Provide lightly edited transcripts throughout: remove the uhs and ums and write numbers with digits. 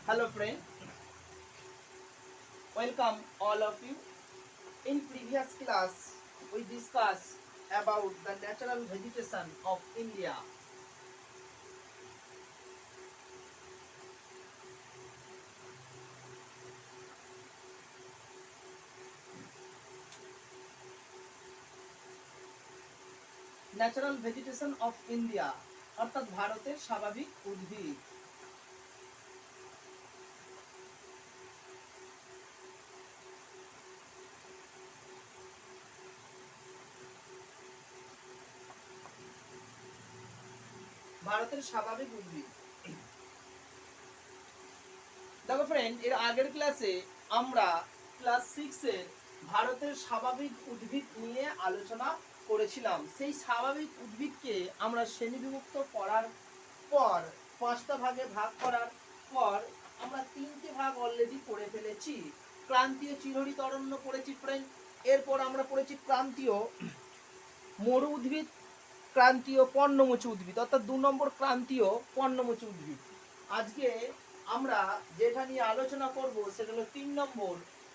Hello friend, welcome all of you. In previous class, we discussed about the natural vegetation of India. Natural vegetation of India অর্থাৎ ভারতের স্বাভাবিক উদ্ভিদ। ভারতের স্বাভাবিক উদ্ভিদ। দেখো ফ্রেন্ড, এর আগের ক্লাসে আমরা ক্লাস 6 এর ভারতের স্বাভাবিক উদ্ভিদ নিয়ে আলোচনা করেছিলাম। সেই স্বাভাবিক উদ্ভিদকে আমরা শ্রেণীবিভক্ত করার পর, পাঁচটা ভাগে ভাগ করার পর আমরা তিনটে ভাগ অলরেডি করে ফেলেছি। ক্রান্তীয় চিরহরিত অরণ্য পড়েছি ফ্রেন্ড, এরপর আমরা পড়েছি ক্রান্তীয় মরু উদ্ভিদ, ক্রান্তীয় পর্ণমোচী উদ্ভিদ, অর্থাৎ 2 নম্বর ক্রান্তীয় পর্ণমোচী উদ্ভিদ। আজকে আমরা যেটা নিয়ে আলোচনা করব সেটা হলো 3 নম্বর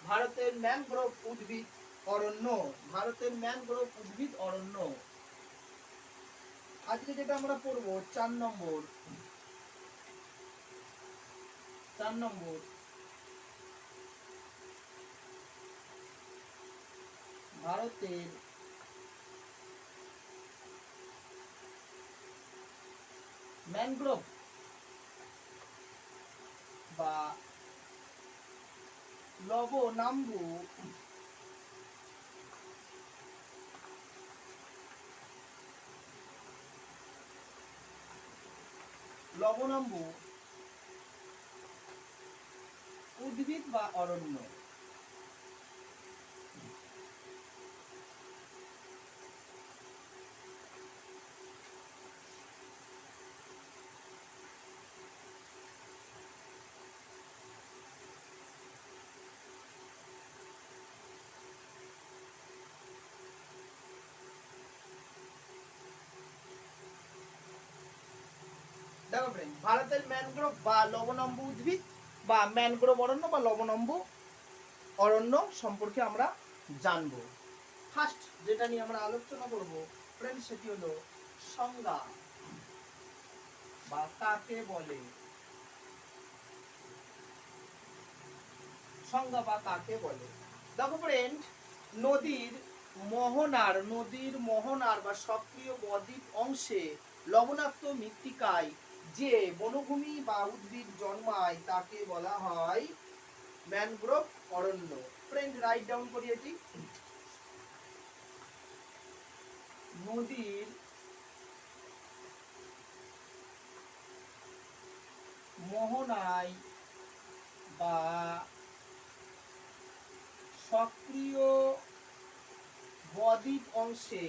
ভারতের ম্যানগ্রোভ উদ্ভিদ অরণ্য। ভারতের ম্যানগ্রোভ উদ্ভিদ অরণ্য। আজকে যেটা আমরা পড়ব 4 নম্বর ভারতের ম্যানগ্রোভ বা লবণাম্বু উদ্ভিদ বা অরণ্য। দেখো ফ্রেন্ড, ভারতের ম্যানগ্রোভ বা লবণাম্বু উদ্ভিদ বা ম্যানগ্রোভ অরণ্য বা লবণাম্বু অরণ্য সম্পর্কে আমরা জানবো। ফার্স্ট যেটা নিয়ে আমরা আলোচনা করব ফ্রেন্ড সেটি হলো সংজ্ঞা বা কাকে বলে। সংজ্ঞা বা কাকে বলে। দেখো ফ্রেন্ড, নদীর মোহনার বা সক্রিয় বদ্বীপ অংশে লবণাক্ত মৃত্তিকায় যে বনভূমি বা উদ্ভিদ জন্মায় তাকে বলা হয় ম্যানগ্রোভ অরণ্য। ফ্রেন্ড, রাইট ডাউন করি এটি। নদীর মোহনায় বা সক্রিয় বদ্বীপ অংশে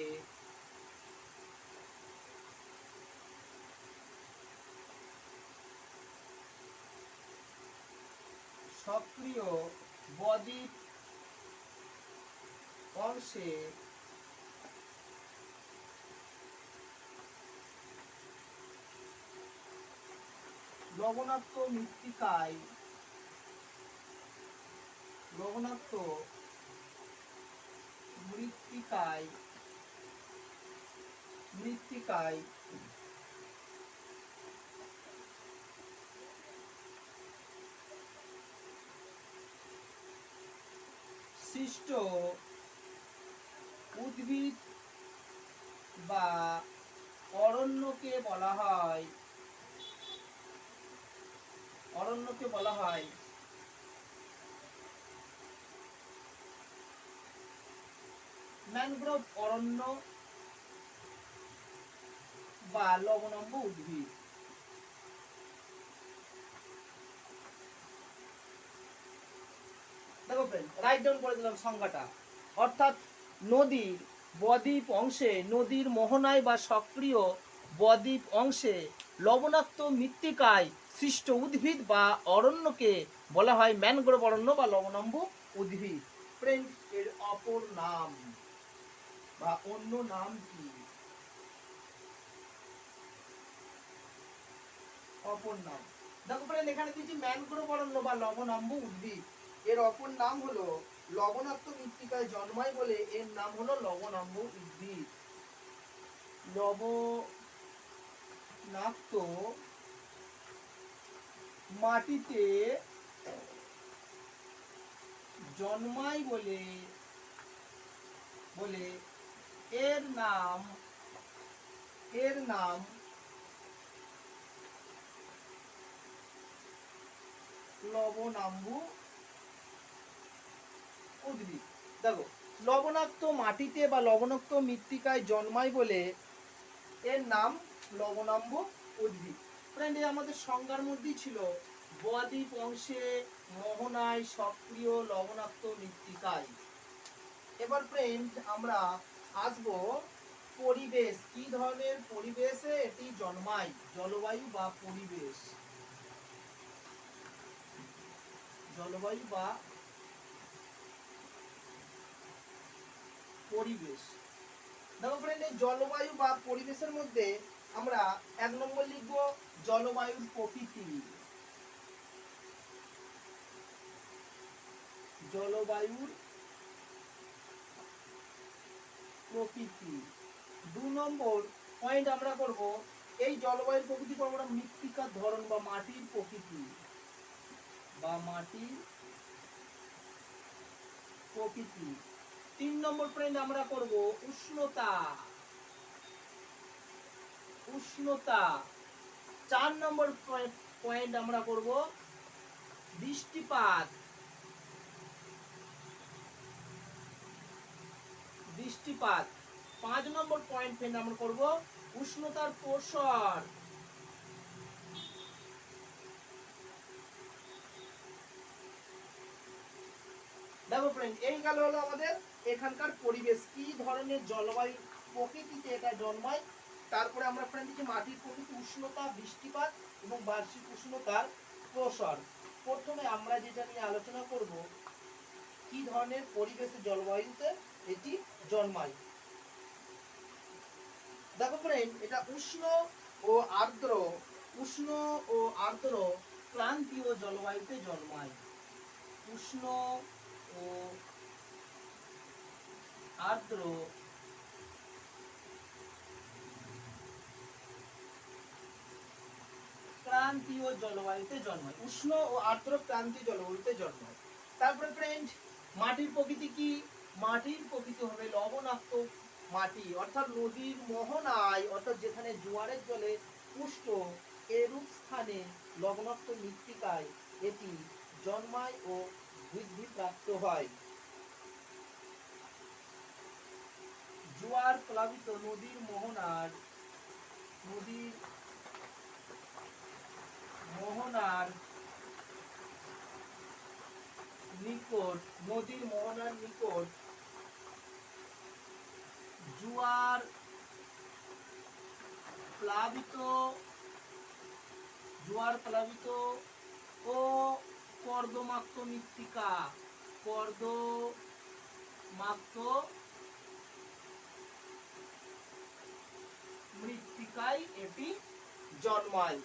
লবণাক্ত মৃত্তিকায় সৃষ্ট উদ্ভিদ বা অরণ্যকে বলা হয় ম্যানগ্রোভ অরণ্য বা লবণাম্বু উদ্ভিদ। দেখো ফ্রেন্ড, রাইট ডাউন করে দিলাম সংজ্ঞাটা। অর্থাৎ নদীর বদ্বীপ অংশে, নদীর মোহনায় বা সক্রিয় বদ্বীপ অংশে লবণাক্ত মৃত্তিকায় সৃষ্ট উদ্ভিদ বা অরণ্যকে বলা হয় ম্যানগ্রোভ অরণ্য বা লবণাম্বু উদ্ভিদ। ফ্রেন্ড, এর অপর নাম বা অন্য নাম কি? অপর নাম দেখো ফ্রেন্ড এখানে দিয়েছি ম্যানগ্রোভ অরণ্য বা লবণাম্ব উদ্ভিদ। এর অপর নাম হলো লবণাক্ত মৃত্তিকায় জন্মায় বলে এর নাম হলো লবণাম্ব উদ্ভিদ। লবণাক্ত মাটিতে জন্মায় বলে বলে এর নাম লবণাম্ব উদ্ভিদ। দেখো লবণাক্ত মাটিতে বা লবণাক্ত মৃত্তিকায় জন্মায় বলে এর নাম লবণাম্ব উদ্ভিদ। ফ্রেন্ড এই আমাদের সংজ্ঞার মধ্যেই ছিল বদ্বীপ অংশে মোহনায় সক্রিয় লবণাক্ত মৃত্তিকায়। এবার ফ্রেন্ড আমরা আসব পরিবেশ, কি ধরনের পরিবেশে এটি জন্মায়, জলবায়ু বা পরিবেশ। জলবায়ু বা পরিবেশ। দেখো ফ্রেন্ড এই জলবায়ু বা পরিবেশের মধ্যে আমরা 1 নম্বর লিখব জলবায়ুর প্রকৃতি। জলবায়ুর প্রকৃতি। 2 নম্বর পয়েন্ট আমরা করব এই জলবায়ুর প্রকৃতি পর আমরা মৃত্তিকার ধরন বা মাটির প্রকৃতি বা মাটির প্রকৃতি। 3 নম্বর পয়েন্ট আমরা করব উষ্ণতা। 4 নম্বর পয়েন্ট আমরা করব বৃষ্টিপাত। 5 নম্বর পয়েন্ট আমরা করব উষ্ণতার প্রসার। দেখো ফ্রেন্ড এই গেল হলো আমাদের এখানকার পরিবেশ, কি ধরনের জলবায়ু প্রকৃতিতে এটা জন্মায়। তারপরে আমরা ফ্রেন্ড যে মাটির প্রকৃতি, উষ্ণতা, বৃষ্টিপাত এবং বার্ষিক উষ্ণতার প্রসার। প্রথমে আমরা যেটা নিয়ে আলোচনা করব কি ধরনের পরিবেশে জলবায়ুতে এটি জন্মায়। দেখো ফ্রেন্ড এটা উষ্ণ ও আর্দ্র ক্রান্তীয় জলবায়ুতে জন্মায়। উষ্ণ ও আর্দ্র ক্রান্তীয় জলবায়ুতে জন্মায়। উষ্ণ ও আর্দ্র ক্রান্তীয় জলবায়ুতে জন্মায়। তারপরে ফ্রেন্ড মাটির প্রকৃতি কি? মাটির প্রকৃতি হবে লবণাক্ত মাটি, অর্থাৎ নদীর মোহনায়, অর্থাৎ যেখানে জোয়ারের জলে পুষ্ট এরূপ স্থানে লবণাক্ত মৃত্তিকায় এটি জন্মায় ও বৃদ্ধি প্রাপ্ত হয়। জোয়ার প্লাবিত নদীর মোহনার নিকট জোয়ার প্লাবিত ও কর্দমাক্ত মৃত্তিকায় এটি জন্মায়।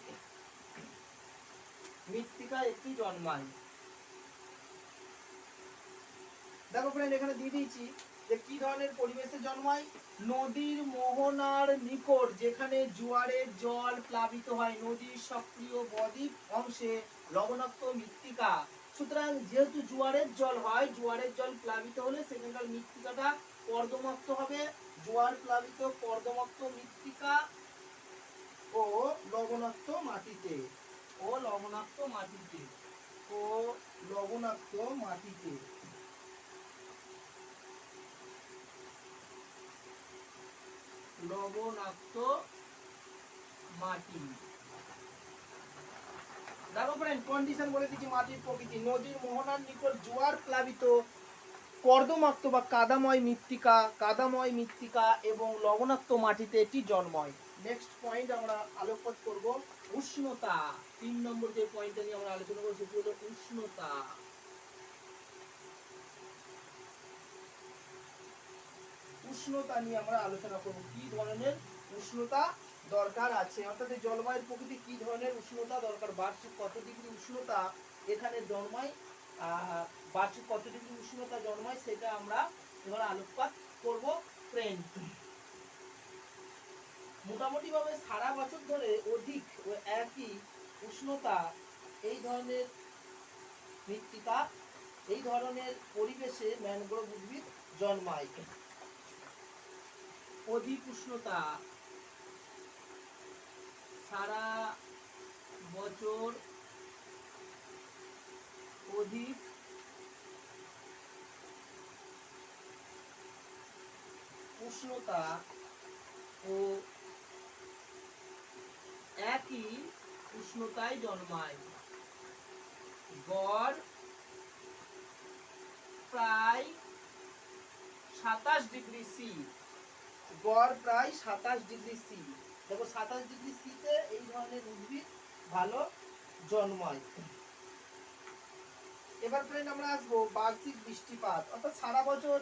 দেখো ফ্রেন্ড এখানে দিয়ে দিয়েছি যে কি ধরনের পরিবেশে জন্মায়। নদীর মোহনার নিকট যেখানে জোয়ারের জল প্লাবিত হয়, নদীর সক্রিয় বদ্বীপ অংশে লবণাক্ত মৃত্তিকা। সুতরাং যেহেতু জোয়ারের জল হয়, জোয়ারের জল প্লাবিত হলে সেখানকার মৃত্তিকাটা কর্দমাক্ত হবে। জোয়ার প্লাবিত কর্দমাক্ত মৃত্তিকা ও লবণাক্ত মাটিতে লবণাক্ত মাটি। দেখো ফ্রেন্ড কন্ডিশন বলে দিচ্ছি মাটির প্রকৃতি। নদীর মোহনার নিকট জোয়ার প্লাবিত কর্দমাক্ত বা কাদাময় মৃত্তিকা এবং লবণাক্ত মাটিতে এটি জন্মায়। নেক্সট পয়েন্ট আমরা আলোকপাত করব উষ্ণতা। 3 নম্বর যে পয়েন্টটা নিয়ে আমরা আলোচনা করব সেটি হলো উষ্ণতা। উষ্ণতা নিয়ে আমরা আলোচনা করব কি ধরনের উষ্ণতা দরকার আছে, অর্থাৎ এই জলবায়ুর প্রকৃতি কি ধরনের উষ্ণতা দরকার, বার্ষিক কত ডিগ্রি উষ্ণতা এখানে জন্মায়, বার্ষিক কত ডিগ্রি উষ্ণতা জন্মায় সেটা আমরা এবার আলোকপাত করব ফ্রেন্ড। মোটামুটি ভাবে সারা বছর ধরে অধিক ও একই উষ্ণতা এই ধরনের মৃত্তিকা, এই ধরনের পরিবেশে ম্যানগ্রোভ উদ্ভিদ জন্মায়। অধিক উষ্ণতা সারা বছর, অধিক উষ্ণতা ও একই উষ্ণতায় জন্মায়। গড় প্রায় 27 ডিগ্রি সি, গড় প্রায় 27 ডিগ্রি সি। দেখো 27 ডিগ্রি সিতে এই ধরনের উদ্ভিদ ভালো জন্মায়। এবার ফ্রেন্ড আমরা আসবো বার্ষিক বৃষ্টিপাত, অর্থাৎ সারা বছর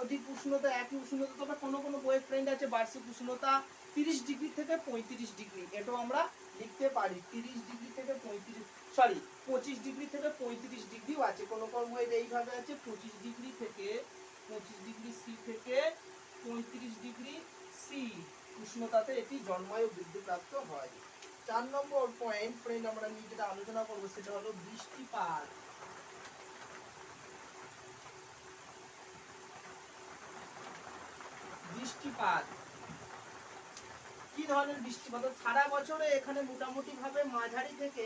অধিক উষ্ণতা, একই উষ্ণতা, তবে কোনো কোনো বইয়ের ফ্রেন্ড আছে বার্ষিক উষ্ণতা 30 ডিগ্রি থেকে 35 ডিগ্রি, এটাও আমরা লিখতে পারি। 30 ডিগ্রি থেকে 25 ডিগ্রি থেকে 35 ডিগ্রিও আছে, কোনো কোনো বইয়ের এইভাবে আছে 25 ডিগ্রি থেকে 25 ডিগ্রি সি থেকে 35 ডিগ্রি সি উষ্ণতাতে এটি জন্মায় ও বৃদ্ধিপ্রাপ্ত হয়। 4 নম্বর পয়েন্ট ফ্রেন্ড আমরা নিয়ে যেটা আলোচনা করবো সেটা হলো বৃষ্টিপাত। বৃষ্টিপাত কি ধরনের বৃষ্টিপাত, সারা বছরে এখানে মোটামুটি ভাবে মাঝারি থেকে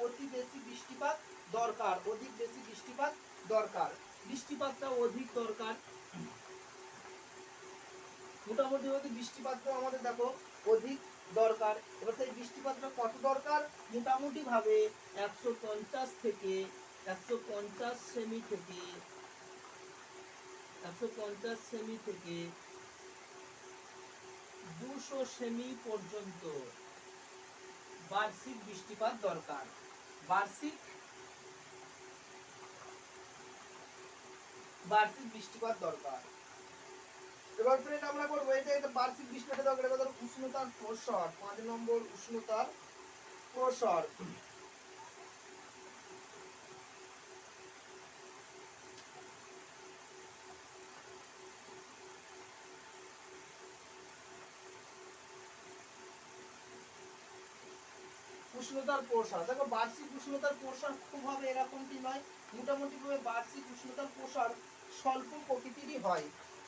অতি বেশি বৃষ্টিপাত দরকার, অধিক বেশি বৃষ্টিপাত দরকার, বৃষ্টিপাতটা অধিক দরকার। মোটামুটি অধিক বৃষ্টিপাতটা আমাদের দেখো অধিক দরকার। এবার সেই বৃষ্টিপাতটা কত দরকার, মোটামুটি ভাবে 150 থেকে 150 সেমি থেকে 150 সেমি থেকে 200 সেমি পর্যন্ত বার্ষিক বৃষ্টিপাত দরকার। বার্ষিক বৃষ্টিপাত দরকার। এবার ফ্রেন্ড আমরা করবো এটা বার্ষিক বৃষ্টিপাত দরকার। এবার ধরো উষ্ণতার প্রসার, 5 নম্বর উষ্ণতার প্রসার। উষ্ণতার প্রসার, দেখো বার্ষিক উষ্ণতার প্রসার খুব হবে এরকমটি নয়, মোটামুটি ভাবে বার্ষিক উষ্ণতার প্রসার স্বল্প প্রকৃতিরই হয়,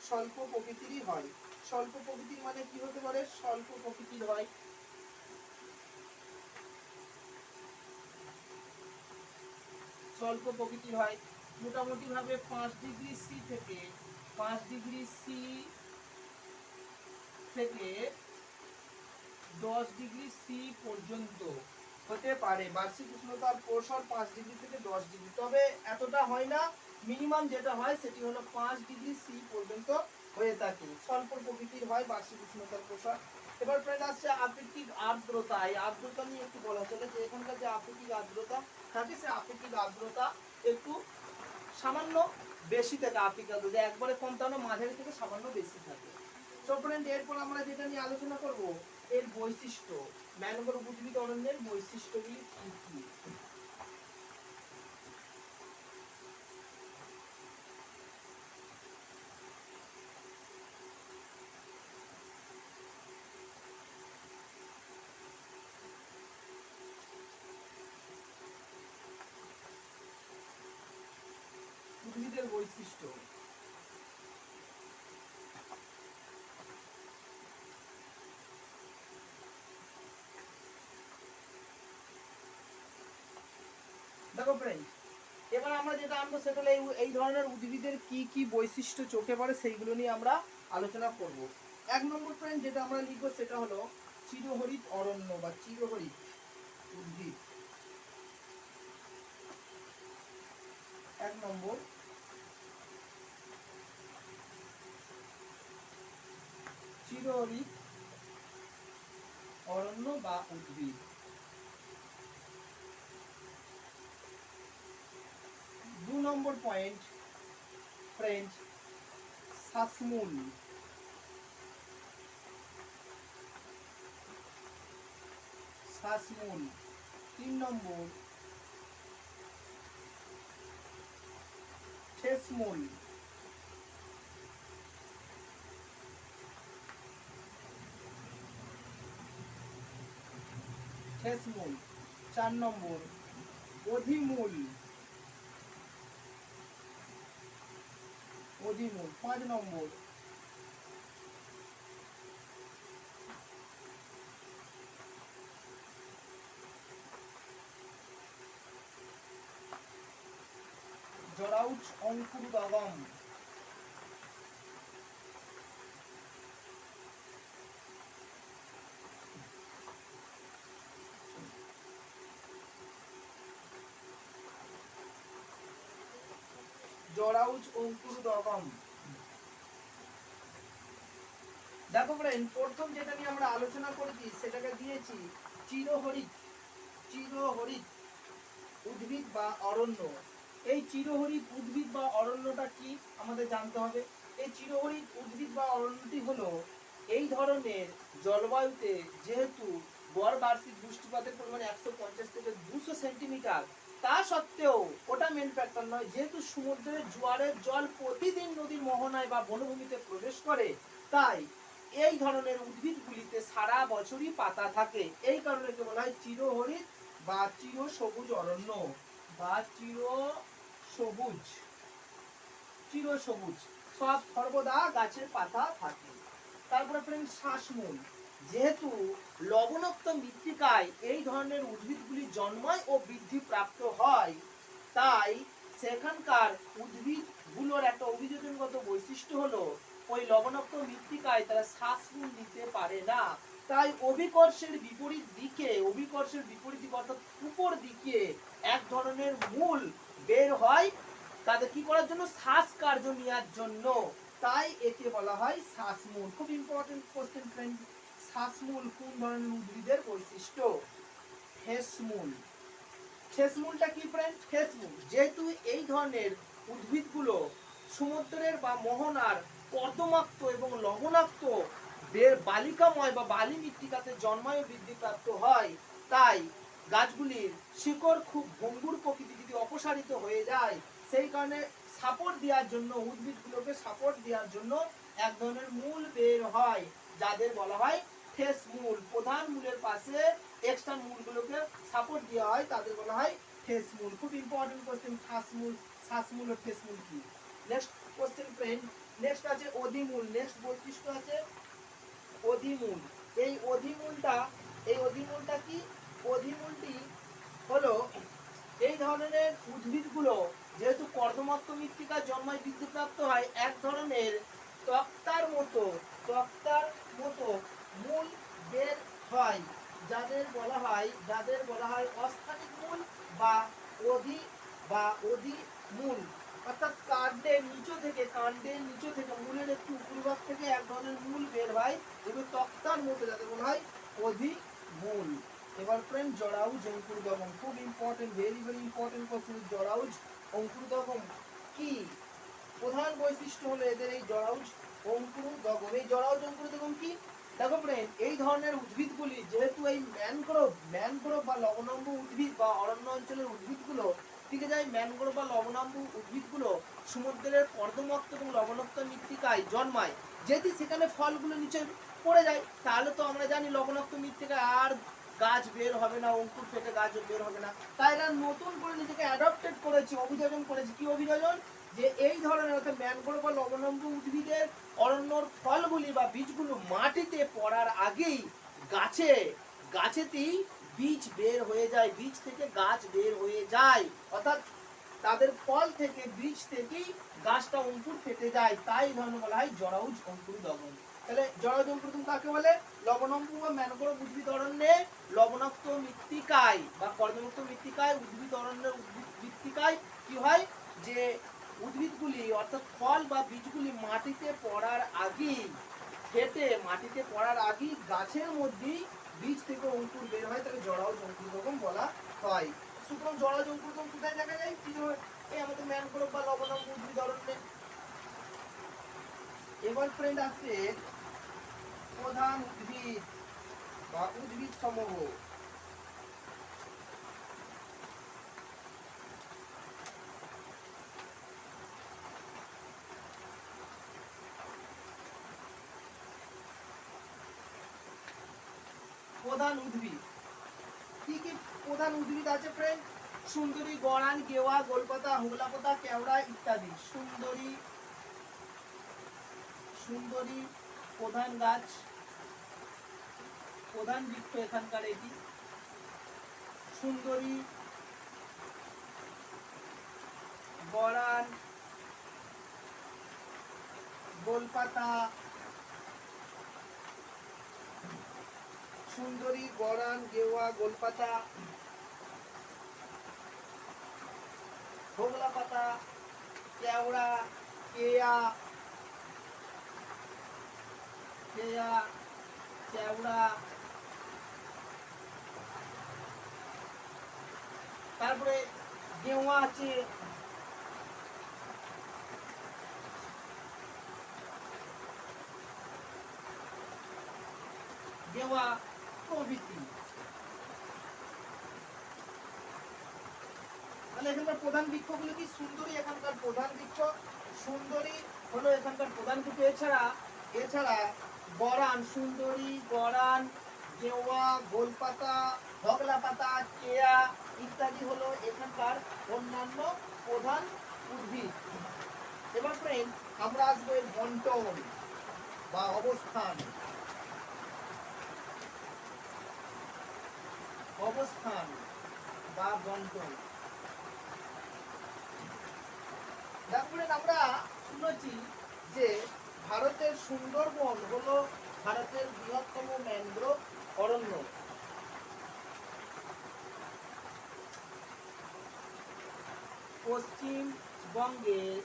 স্বল্প প্রকৃতিরই হয়। স্বল্প প্রকৃতির মানে কি হতে পারে, স্বল্প প্রকৃতির হয়, স্বল্প প্রকৃতির হয়। মোটামুটি ভাবে 5 ডিগ্রি সি থেকে 5 ডিগ্রি সি থেকে 10 ডিগ্রি সি পর্যন্ত হতে পারে বার্ষিক উষ্ণতার প্রসার 5 ডিগ্রি থেকে 10 ডিগ্রি, তবে এতটা হয় না, মিনিমাম যেটা হয় সেটি হলো 5 ডিগ্রি সি পর্যন্ত হয়ে থাকে, স্বল্প প্রকৃতির হয় বার্ষিক উষ্ণতার প্রসার। এবার ফ্রেন্ড আসছে আপেক্ষিক আর্দ্রতা। এই আর্দ্রতা নিয়ে একটু বলা চলে যে এখানকার যে আপেক্ষিক আর্দ্রতা থাকে সে আপেক্ষিক আর্দ্রতা একটু সামান্য বেশি থাকে, আপেক্ষিক আর্দ্রতা একবারে কম তা না, মাঝারি থেকে সামান্য বেশি থাকে। সো ফ্রেন্ড এরপর আমরা যেটা নিয়ে আলোচনা করব এর বৈশিষ্ট্য, ম্যানগ্রোভ উদ্ভিদ অরণ্যের বৈশিষ্ট্যগুলি কি কি। উদ্ভিদের বৈশিষ্ট্য, দেখো ফ্রেন্ড এবার আমরা যেটা আনবো সেটা হলো এই ধরনের উদ্ভিদের কি কি বৈশিষ্ট্য চোখে পড়ে সেইগুলো নিয়ে আমরা আলোচনা করব। 1 নম্বর ফ্রেন্ড যেটা আমরা লিখবো সেটা হলো চিরহরিত অরণ্য বা চিরহরিত উদ্ভিদ। 1 নম্বর চিরহরিত অরণ্য বা উদ্ভিদ। 2 নম্বর পয়েন্ট ফ্রেন্ড শ্বাসমূল। শ্বাসমূল। 3 নম্বর ঠেসমূল। ঠেসমূল। 4 নম্বর অধিমূল। অধিমূল। 5 নম্বর জরাউজ অঙ্কুরোদ্গম। জরাউজ অঙ্কুরোদ্গম। দেখো ফ্রেন্ড, প্রথম যেটা নিয়ে আমরা আলোচনা করেছি সেটাকে দিয়েছি চিরহরিৎ। চিরহরিৎ উদ্ভিদ বা অরণ্য। এই চিরহরিৎ উদ্ভিদ বা অরণ্যটা কি আমাদের জানতে হবে। এই চিরহরিৎ উদ্ভিদ বা অরণ্যটি হলো এই ধরনের জলবায়ুতে যেহেতু গড় বার্ষিক বৃষ্টিপাতের পরিমাণ 150 থেকে 200 সেন্টিমিটার, তা সত্ত্বেও ওটা মেন ফ্যাক্টর নয়, যেহেতু সমুদ্রের জোয়ারের জল প্রতিদিন নদীর মোহনায় বা বনভূমিতে প্রবেশ করে, তাই এই ধরনের উদ্ভিদগুলিতে সারা বছরই পাতা থাকে। এই কারণে একে বলা হয় চিরহরিৎ বা চির সবুজ অরণ্য বা চির সবুজ। চির সবুজ, সব সর্বদা গাছের পাতা থাকে। তারপরে ফ্রেন্ড শ্বাসমূল। যেহেতু লবণাক্ত মৃত্তিকায় এই ধরনের উদ্ভিদগুলি জন্মায় ও বৃদ্ধি প্রাপ্ত হয়, তাই সেখানকার উদ্ভিদগুলোর একটা অভিযোজনগত বৈশিষ্ট্য হলো ওই লবণাক্ত মৃত্তিকায় তারা শ্বাসমূল দিতে পারে না। তাই অভিকর্ষের বিপরীত দিকে, অভিকর্ষের বিপরীত দিকে অর্থাৎ উপর দিকে এক ধরনের মূল বের হয় তাদের কি করার জন্য, শ্বাস কার্য নেওয়ার জন্য। তাই একে বলা হয় শ্বাসমূল। খুব ইম্পর্টেন্ট কোশ্চেন ফ্রেন্ড, শ্বাসমূল কোন ধরনের উদ্ভিদের বৈশিষ্ট্য? ঠেসমূল। ঠেসমূলটা কি ফ্রেন্ড? ঠেসমূল যেহেতু এই ধরনের উদ্ভিদগুলো সমুদ্রের বা মোহনার কর্দমাক্ত এবং লবণাক্ত বালিকাময় বা বালি মৃত্তিকাতে জন্মায় ও বৃদ্ধি প্রাপ্ত হয়, তাই গাছগুলির শিকড় খুব ভঙ্গুর প্রকৃতি যদি অপসারিত হয়ে যায়, সেই কারণে সাপোর্ট দেওয়ার জন্য, উদ্ভিদগুলোকে সাপোর্ট দেওয়ার জন্য এক ধরনের মূল বের হয় যাদের বলা হয় ঠেসমূল। প্রধান মূলের পাশে এক্সট্রা মূলগুলোকে সাপোর্ট দেওয়া হয়, তাদের বলা হয় ঠেসমূল। খুব ইম্পর্টেন্ট কোশ্চেন, শ্বাসমূল, শ্বাসমূল ও ঠেসমূল কি। নেক্সট কোশ্চেন ফ্রেন্ড, নেক্সট আছে অধিমূল। নেক্সট বৈশিষ্ট্য আছে অধিমূল। এই অধিমূলটা, এই অধিমূলটা কি? অধিমূলটি হলো এই ধরনের উদ্ভিদগুলো যেহেতু কর্দমাক্ত মৃত্তিকায় জন্মায় বৃদ্ধিপ্রাপ্ত হয়, এক ধরনের তক্তার মতো, তক্তার মতো মূল বের হয় যাদের বলা হয়, যাদের বলা হয় অস্থানিক মূল বা অধি বা অধিমূল। অর্থাৎ কাণ্ডের নিচু থেকে, কাণ্ডের নিচু থেকে, মূলের একটু উপরিভাগ থেকে এক ধরনের মূল বের হয় যেগুলো তক্তার মতো, যাদের বলা হয় অধিমূল। এবার ফ্রেন্ড জরাউজ অঙ্কুরোদ্গম, খুব important, very very important question. জরাউজ অঙ্কুরোদ্গম কি? প্রধান বৈশিষ্ট্য হলো এদের এই জরাউজ অঙ্কুরোদ্গম। এই জরাউজ অঙ্কুরোদ্গম কি? দেখো ফ্রেন্ড, এই ধরনের উদ্ভিদগুলি যেহেতু এই ম্যানগ্রোভ বা লবণাম্ব উদ্ভিদ বা অরণ্য অঞ্চলের উদ্ভিদগুলো থেকে যায়, ম্যানগ্রোভ বা লবণাম্ব উদ্ভিদগুলো সমুদ্রের কর্দমাক্ত এবং লবণাক্ত মৃত্তিকায় জন্মায়, যেহেতু সেখানে ফলগুলো নিচে পড়ে যায়, তাহলে তো আমরা জানি লবণাক্ত মৃত্তিকায় আর গাছ বের হবে না, অঙ্কুর ফেটে গাছ বের হবে না। তাই এরা নতুন করে নিজেকে অ্যাডপ্টেড করেছে, অভিযোজন করেছে। কি অভিযোজন? যে এই ধরনের অর্থাৎ ম্যানগ্রোভ বা লবণাম্ব উদ্ভিদের অরণ্যর ফলগুলি বা বীজগুলো মাটিতে পড়ার আগেই গাছেতেই বীজ বের হয়ে যায়, বীজ থেকে গাছ বের হয়ে যায়, অর্থাৎ তাদের ফল থেকে, বীজ থেকেই গাছটা অঙ্কুর ফেটে যায়। তাই এই ধরনের বলা হয় জরাউজ অঙ্কুরোদ্গম। তাহলে জরাউজ অঙ্কুরোদ্গম কাকে বলে? লবণাম্ব বা ম্যানগ্রোভ উদ্ভিদ অরণ্যে লবণাক্ত মৃত্তিকায় বা কর্দমাক্ত মৃত্তিকায়, উদ্ভিদ অরণ্যের উদ্ভিদ মৃত্তিকায় কি হয়, যে উদ্ভিদগুলি অর্থাৎ ফল বা বীজগুলি মাটিতে পড়ার আগেই, ফেটে মাটিতে পড়ার আগেই গাছের মধ্যেই বীজ থেকে অঙ্কুর বের হয়, তাকে জরাউজ অঙ্কুরোদ্গম বলা হয়। সুতরাং জরাউজ অঙ্কুরোদ্গম কোথায় দেখা যায়? এই আমাদের ম্যানগ্রোভ বা লবণাম্ব উদ্ভিদ অরণ্যে। এবার ফ্রেন্ড আসছে প্রধান উদ্ভিদ বা উদ্ভিদ সমূহ। প্রধান উদ্ভিদ। কি কি প্রধান উদ্ভিদ আছে ফ্রেন্ড? সুন্দরী, গড়ান, গেওয়া, গোলপাতা, হোগলা পাতা, কেওড়া ইত্যাদি। সুন্দরী প্রধান গাছ, প্রধান বৃক্ষ এখানকার এটি। সুন্দরী, গড়ান, গোলপাতা, সুন্দরী, গড়ান, গেওয়া, গোলপাতা, হোগলা পাতা, কেওড়া, কেয়া, কেওড়া, তারপরে গেওয়া আছে, গেওয়া প্রভৃতি। তাহলে এখানকার প্রধান বৃক্ষগুলো কি? সুন্দরী এখানকার প্রধান বৃক্ষ, সুন্দরী হলো এখানকার প্রধান বৃক্ষ। এছাড়া গড়ান, সুন্দরী, গড়ান, গেওয়া, গোলপাতা, হগলা পাতা, কেয়া ইত্যাদি হলো এখানকার অন্যান্য প্রধান উদ্ভিদ। এবার ফ্রেন্ড আমরা আসবো এর বন্টন বা অবস্থান। বা বন্টন। তারপরে আমরা শুনেছি যে ভারতের সুন্দরবন হলো ভারতের বৃহত্তম ম্যানগ্রোভ অরণ্য। পশ্চিমবঙ্গের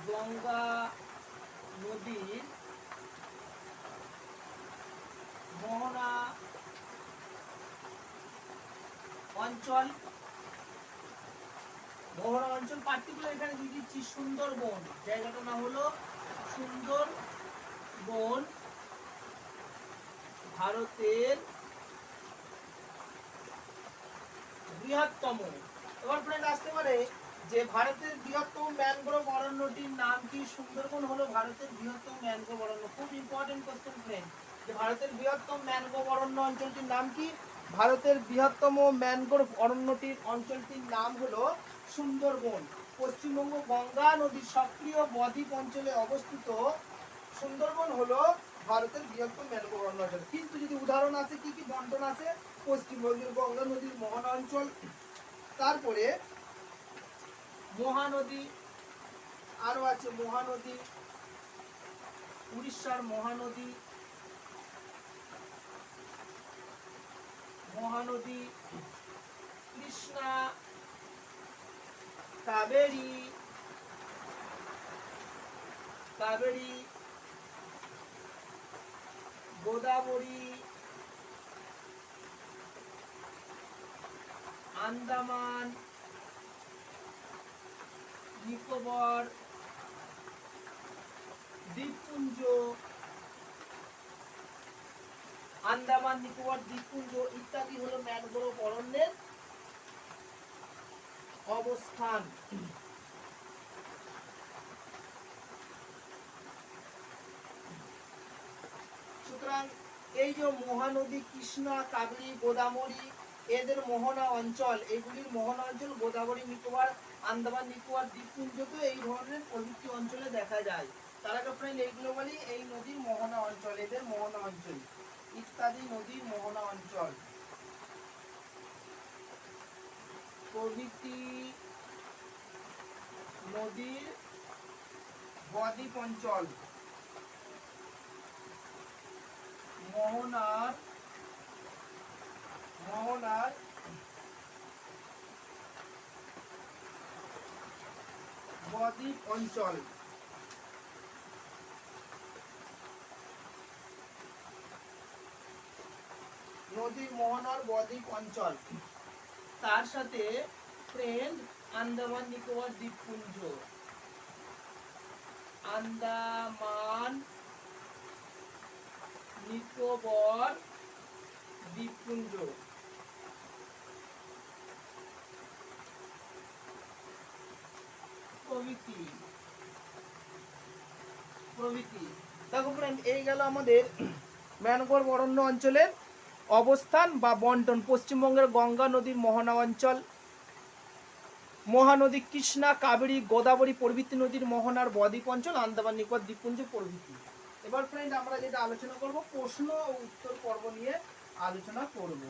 গঙ্গা নদীর মোহনা অঞ্চল, পার্টিকুলার এখানে দিয়ে দিচ্ছি সুন্দরবন। জায়গাটার নাম হলো সুন্দরবন, ভারতের বৃহত্তম। এবার ফ্রেন্ড আসতে পারে যে ভারতের বৃহত্তম ম্যানগ্রোভ অরণ্যটির নাম কি? সুন্দরবন হলো ভারতের বৃহত্তম ম্যানগ্রোভ অরণ্য। খুব ইম্পর্টেন্ট কোশ্চেন ফ্রেন্ড, যে ভারতের বৃহত্তম ম্যানগ্রোভ অরণ্য অঞ্চলটির নাম কি? ভারতের বৃহত্তম ম্যানগ্রোভ অরণ্যটির অঞ্চলটির নাম হলো সুন্দরবন। পশ্চিমবঙ্গ গঙ্গা নদীর সক্রিয় বদ্বীপ অঞ্চলে অবস্থিত সুন্দরবন হলো ভারতের বৃহত্তম ম্যানগ্রোভ অরণ্য অঞ্চল। কিন্তু যদি উদাহরণ আছে, কি কি বন্টন আছে? পশ্চিমবঙ্গের গঙ্গা নদীর মোহনা অঞ্চল, তারপরে মহানদী, আরো আছে মহানদী, উড়িষ্যার মহানদী, কৃষ্ণা, কাবেরী, গোদাবরী, আন্দামান নিকোবর দ্বীপপুঞ্জ, ইত্যাদি হলো ম্যানগ্রোভ অরণ্যের অবস্থান। সুতরাং এই যে মহানদী, কৃষ্ণা, কাবেরী, গোদাবরী, এদের মোহনা অঞ্চল, এগুলির মোহনা অঞ্চল গোদাবরী নিকোবর, আন্দামান নিকোবর দ্বীপপুঞ্জকে এই ধরনের প্রভৃতি অঞ্চলে দেখা যায়। তার আগে ফ্রেন্ড এইগুলো বলি, এই নদীর মোহনা অঞ্চল, এদের মোহনা অঞ্চল, ইত্যাদি নদীর মোহনা অঞ্চল প্রভৃতি নদীর বদ্বীপ অঞ্চল। মোহনার বদ্বীপ অঞ্চল। নদীর মোহনার বদ্বীপ অঞ্চল, তার সাথে ফ্রেন্ড আন্দামান নিকোবর দ্বীপপুঞ্জ, আন্দামান নিকোবর দ্বীপপুঞ্জ প্রভৃতি। দেখো ফ্রেন্ড এই গেল আমাদের ম্যানগ্রোভ অরণ্য অঞ্চলের অবস্থান বা বন্টন: পশ্চিমবঙ্গের গঙ্গা নদীর মোহনা অঞ্চল, মহানদী কৃষ্ণা, কাবেরী, গোদাবরী প্রভৃতি নদীর মোহনার বদ্বীপ অঞ্চল, আন্দামান নিকোবর দ্বীপপুঞ্জ প্রভৃতি। এবার ফ্রেন্ড আমরা যেটা আলোচনা করব, প্রশ্ন ও উত্তর পর্ব নিয়ে আলোচনা করব।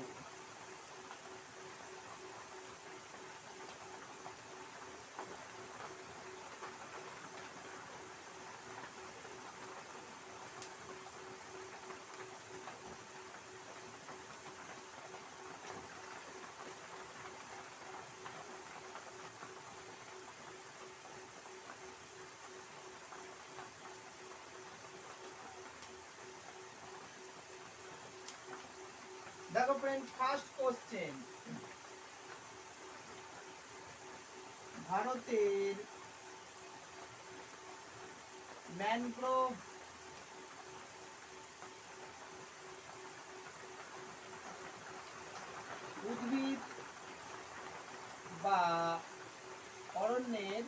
দেখো ফ্রেন্ড, ফার্স্ট কোশ্চেন, ভারতের ম্যানগ্রোভ উদ্ভিদ বা অরণ্যের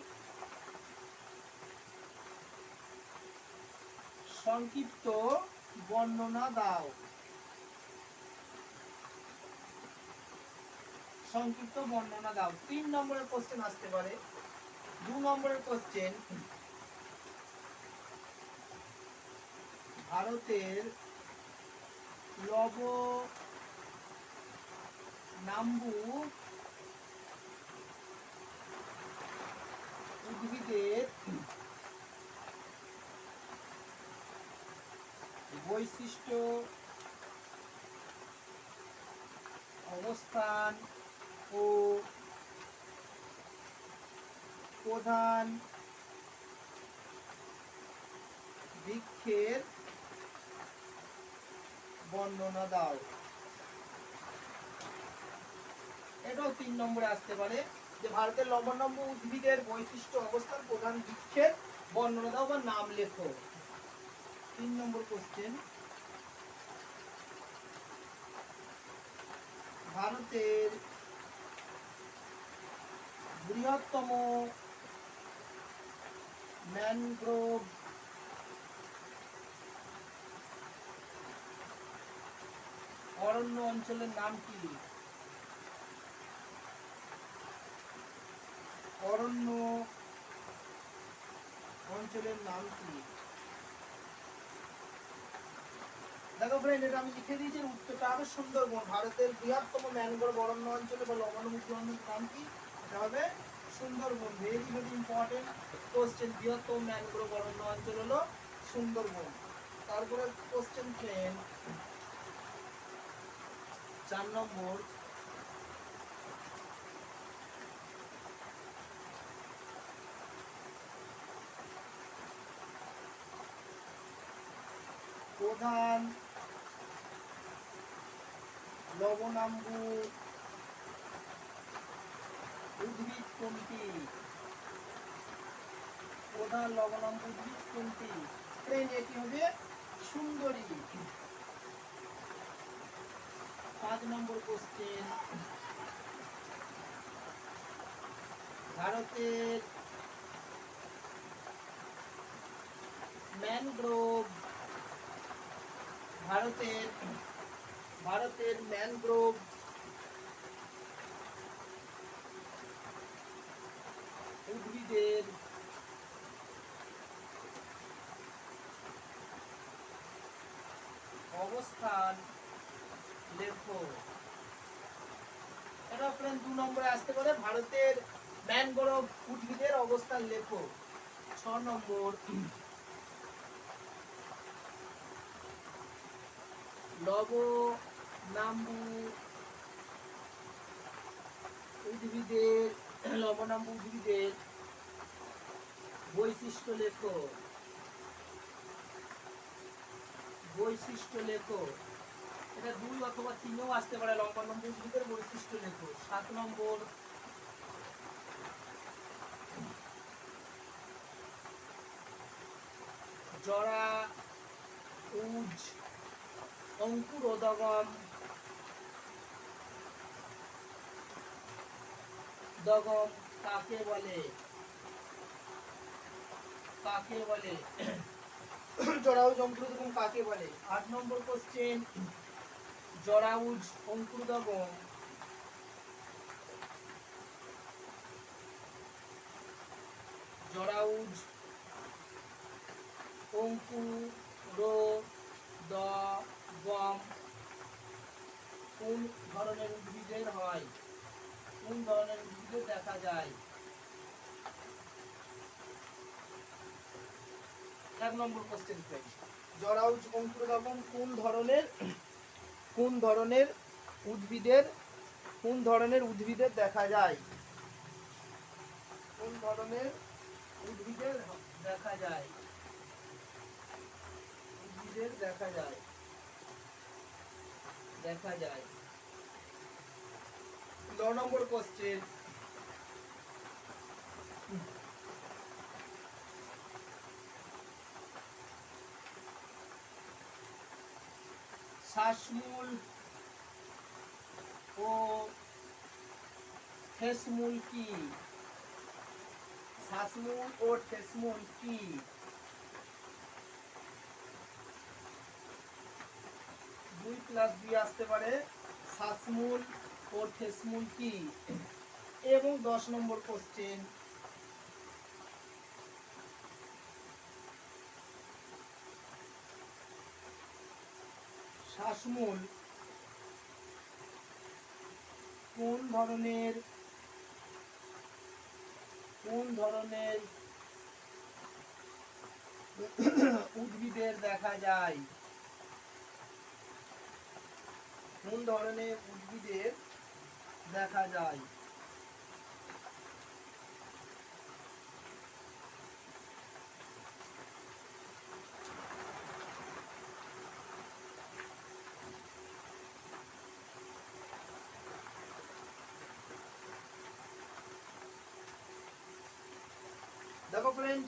সংক্ষিপ্ত বর্ণনা দাও। সংক্ষিপ্ত বর্ণনা দাও। 3 নম্বরের কোশ্চেন আসতে পারে। 2 নম্বরের কোশ্চেন, ভারতের লবণাম্বু উদ্ভিদের বৈশিষ্ট্য, অবস্থান ও প্রধান বৃক্ষের বর্ণনা দাও। এটাও 3 নম্বরে আসতে পারে, যে ভারতের লবণাম্বু উদ্ভিদের বৈশিষ্ট্য, অবস্থান, প্রধান বৃক্ষের বর্ণনা দাও বা নাম লেখো। 3 নম্বর কোশ্চেন, ভারতের বৃহত্তম ম্যানগ্রোভ অরণ্য অঞ্চলের নাম কি? অরণ্য অঞ্চলের নাম কি? দেখো ফ্রেন্ড, এটা আমি লিখে দিয়েছি, উত্তরটা হবে সুন্দরবন। ভারতের বৃহত্তম ম্যানগ্রোভ অরণ্য অঞ্চলে বা লবণাম্বু অরণ্যের নাম কি? এটা হবে Sundarban. Very very important question. বৃহত্তম ম্যানগ্রোভ অরণ্য অঞ্চল হলো সুন্দরবন। তারপরে কোশ্চেন ফ্রেন্ড 4 নম্বর, প্রধান লবণাম্বু উদ্ভিদ কোনটি? প্রধান লবণাম্বু উদ্ভিদ কোনটি? ফ্রেন্ড, এটি হবে সুন্দরী। 5 নম্বর কোশ্চেন, ভারতের ম্যানগ্রোভ ভারতের ম্যানগ্রোভ উদ্ভিদের অবস্থান লেখো। এটা ফ্রেন্ড 2 নম্বরে আসতে পারে, ভারতের ম্যানগ্রোভ উদ্ভিদের অবস্থান লেখো। 6 নম্বর, লবণাম্বু উদ্ভিদের বৈশিষ্ট্য লেখো। এটা 2 অথবা 3-ও আসতে পারে, লবণাম্বু উদ্ভিদের বৈশিষ্ট্য লেখো। 7 নম্বর, জরা উজ অঙ্কুরোদ্গম কাকে বলে? জরাউজ অঙ্কুরোদ্গম কাকে বলে? 8 নম্বর কোশ্চেন, জরাউজ অঙ্কুরোদ্গম জরাউজ অঙ্কুরোদ্গম কোন ধরনের উদ্ভিদের হয়? কোন ধরনের উদ্ভিদে দেখা যায়? 1 নম্বর কোশ্চেন ফ্রেন্ড, জরাউজ অঙ্কুরোদ্গম কোন ধরনের উদ্ভিদের দেখা যায়? কোন ধরনের উদ্ভিদের দেখা যায়? দেখা যায় 9 নম্বর কোশ্চেন, শ্বাসমূল ও ঠেসমূল কি? শ্বাসমূল ও ঠেসমূল কি? 2+2 আসতে পারে, শ্বাসমূল ও ঠেসমূল কি? এবং 10 নম্বর কোশ্চেন, শ্বাসমূল কোন ধরনের উদ্ভিদের দেখা যায়? কোন ধরনের উদ্ভিদের দেখা যায়? দেখো ফ্রেন্ড,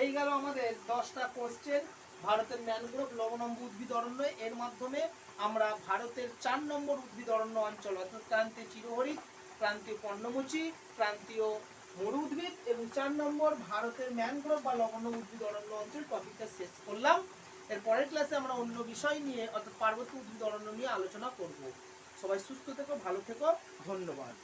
এই গেল আমাদের 10টা কোশ্চেন ভারতের ম্যানগ্রোভ লবণাম্ব উদ্ভিদ অরণ্য। এর মাধ্যমে আমরা ভারতের 4 নম্বর উদ্ভিদ অরণ্য অঞ্চল অর্থাৎ ক্রান্তীয় চিরহরিৎ, ক্রান্তীয় পর্ণমোচী, ক্রান্তীয় মরু উদ্ভিদ এবং 4 নম্বর ভারতের ম্যানগ্রোভ বা লবণ উদ্ভিদ অরণ্য অঞ্চল টপিকটা শেষ করলাম। এর পরের ক্লাসে আমরা অন্য বিষয় নিয়ে অর্থাৎ পার্বত্য উদ্ভিদ অরণ্য নিয়ে আলোচনা করব। সবাই সুস্থ থেকো, ভালো থেকো, ধন্যবাদ।